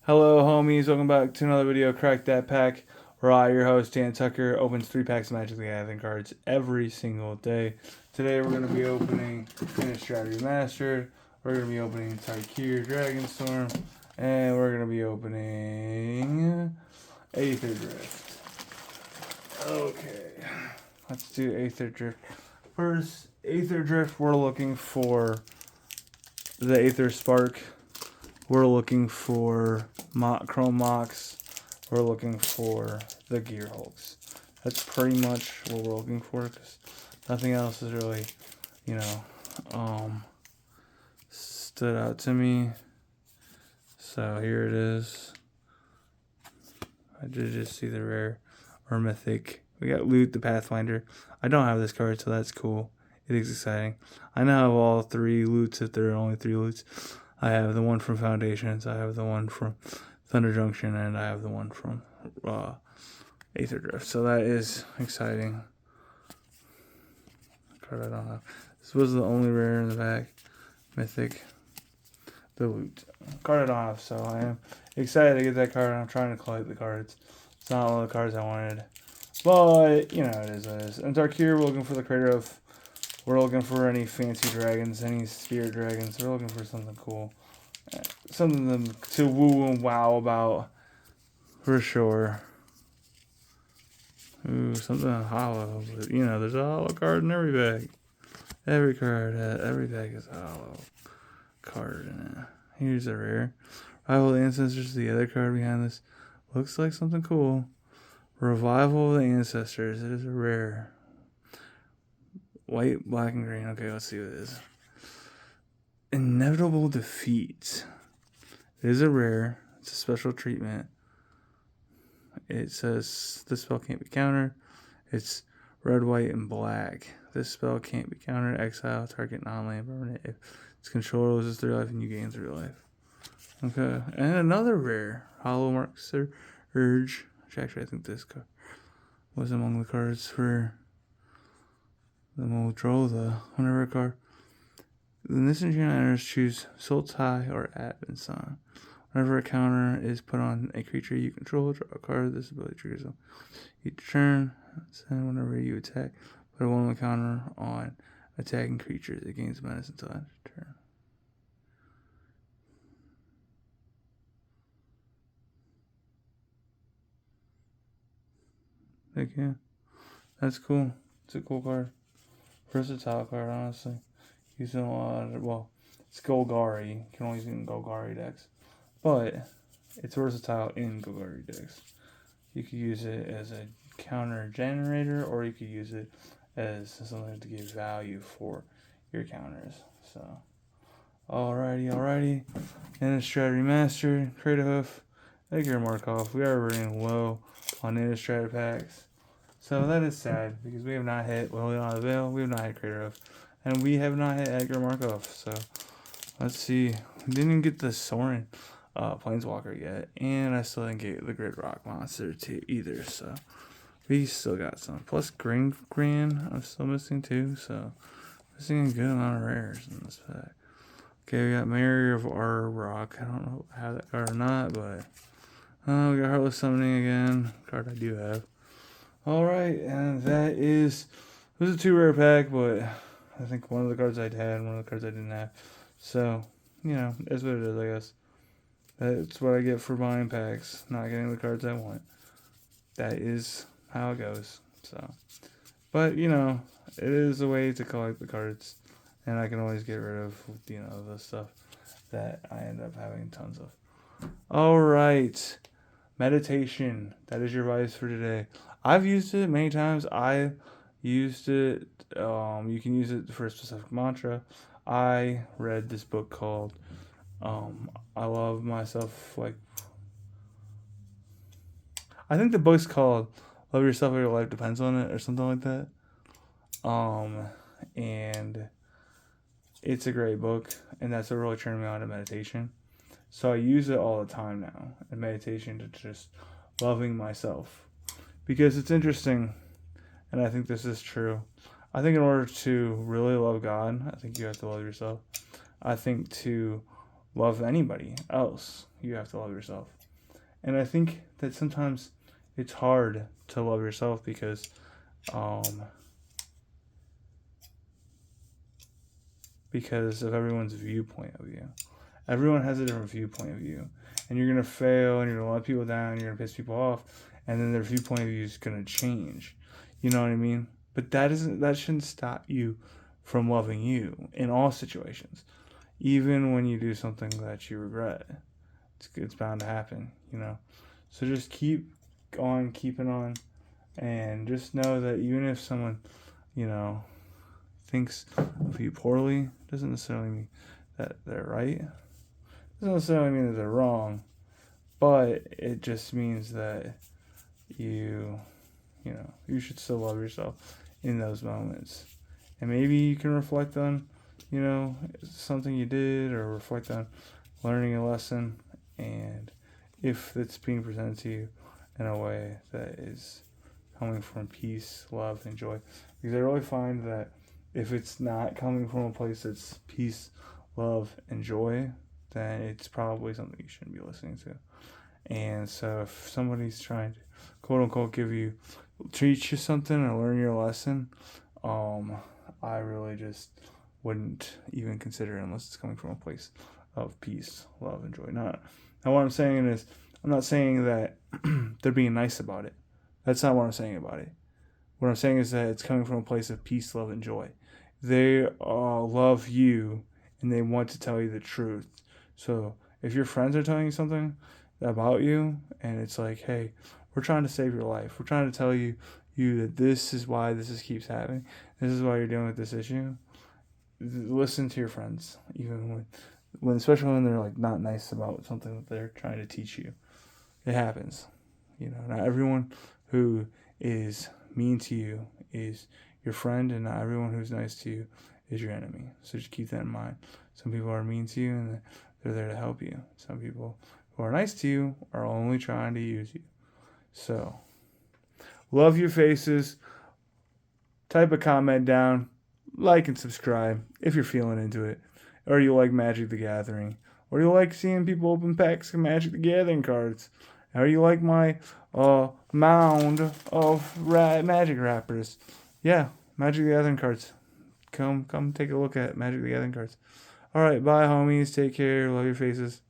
Hello, homies. Welcome back to another video, Crack That Pack, where I, your host, Dan Tucker, opens 3 packs of Magic the Gathering cards every single day. Today, we're going to be opening Innistrad Remastered, we're going to be opening Tarkir Dragonstorm, and we're going to be opening Aether Drift. Okay, let's do Aether Drift. First, Aether Drift, we're looking for the Aether Spark. We're looking for Chrome Mox. We're looking for the Gear Hulks. That's pretty much what we're looking for because nothing else is really, stood out to me. So here it is. I did just see the rare or mythic. We got Loot the Pathfinder. I don't have this card, so that's cool. It is exciting. I now have all 3 loots if there are only 3 loots. I have the one from Foundations, I have the one from Thunder Junction, and I have the one from Aether Drift. So that is exciting. Card I don't have. This was the only rare in the back. Mythic. The loot. Card I don't have, so I am excited to get that card. I'm trying to collect the cards. It's not one of the cards I wanted. But, it is what it is. And Tarkir, we're looking for the Crater of. We're looking for any fancy dragons, any spirit dragons. We're looking for something cool. Something to woo and wow about. For sure. Ooh, something hollow. But, there's a hollow card in every bag. Every bag is a hollow card in it. Here's a rare. Rival of the Ancestors, the other card behind this. Looks like something cool. Revival of the Ancestors. It is a rare. White, black, and green. Okay, let's see what it is. Inevitable Defeat. It is a rare. It's a special treatment. It says this spell can't be countered. It's red, white, and black. This spell can't be countered. Exile target non-land permanent. If its controller loses 3 life and you gain 3 life. Okay, and another rare. Hollow Mark Surge. Which actually I think this card was among the cards for the Muldrotha. Whenever a card. When this enchantment enters, choose Sultai or Advenson. Whenever a counter is put on a creature you control, draw a card. This ability triggers on each turn. And whenever you attack, put a 1/1 counter on attacking creatures. It gains menace until end of turn. Heck yeah. That's cool. It's a cool card. Versatile card, honestly. Using a lot of, it's Golgari. You can only use it in Golgari decks. But it's versatile in Golgari decks. You could use it as a counter generator, or you could use it as something to give value for your counters. So, alrighty. Innistrad Remastered, Craterhoof, Edgar Markov. We are running low on Innistrad packs. So that is sad because we have not hit Liliana Veil, we have not hit Craterhoof, and we have not hit Edgar Markov. So let's see. We didn't even get the Sorin Planeswalker yet, and I still didn't get the Grid Rock Monster either. So we still got some. Plus Green I'm still missing too. So missing a good amount of rares in this pack. Okay, we got Mary of Rock. I don't know if I have that card or not, but we got Heartless Summoning again. Card I do have. Alright, and that is. It was a 2 rare pack, but I think one of the cards I'd had and one of the cards I didn't have. So, that's what it is, I guess. That's what I get for buying packs, not getting the cards I want. That is how it goes. So, but it is a way to collect the cards, and I can always get rid of the stuff that I end up having tons of. All right, meditation. That is your advice for today. I've used it many times. I used it. You can use it for a specific mantra. I read this book called I Love Myself. I think the book's called Love Yourself or Your Life Depends on It or something like that. And it's a great book, and that's what really turned me on to meditation. So I use it all the time now in meditation to just loving myself. Because it's interesting, and I think this is true. I think in order to really love God, I think you have to love yourself. I think to love anybody else, you have to love yourself. And I think that sometimes it's hard to love yourself um, because of everyone's viewpoint of you. Everyone has a different viewpoint of you, and you're gonna fail, and you're gonna let people down, and you're gonna piss people off, and then their viewpoint of you is gonna change. You know what I mean? But that shouldn't stop you from loving you in all situations, even when you do something that you regret. It's bound to happen, you know. So just keep on keeping on, and just know that even if someone, you know, thinks of you poorly, doesn't necessarily mean that they're right. Doesn't necessarily mean that they're wrong, but it just means that you, you should still love yourself in those moments. And maybe you can reflect on, something you did, or reflect on learning a lesson, and if it's being presented to you in a way that is coming from peace, love, and joy. Because I really find that if it's not coming from a place that's peace, love, and joy, then it's probably something you shouldn't be listening to. And so if somebody's trying to, quote unquote, teach you something or learn your lesson, I really just wouldn't even consider it unless it's coming from a place of peace, love, and joy. Now what I'm saying is, I'm not saying that they're being nice about it. That's not what I'm saying about it. What I'm saying is that it's coming from a place of peace, love, and joy. They love you, and they want to tell you the truth. So if your friends are telling you something about you, and it's like, hey, we're trying to save your life. We're trying to tell you that this is why keeps happening. This is why you're dealing with this issue. Listen to your friends, even when especially when they're like not nice about something that they're trying to teach you. It happens. Not everyone who is mean to you is your friend, and not everyone who's nice to you is your enemy. So just keep that in mind. Some people are mean to you, and they're there to help you. Some people who are nice to you are only trying to use you. So, love your faces. Type a comment down. Like and subscribe if you're feeling into it. Or you like Magic the Gathering. Or you like seeing people open packs of Magic the Gathering cards. Or you like my mound of Magic wrappers. Yeah, Magic the Gathering cards. Come take a look at Magic the Gathering cards. Alright, bye homies. Take care. Love your faces.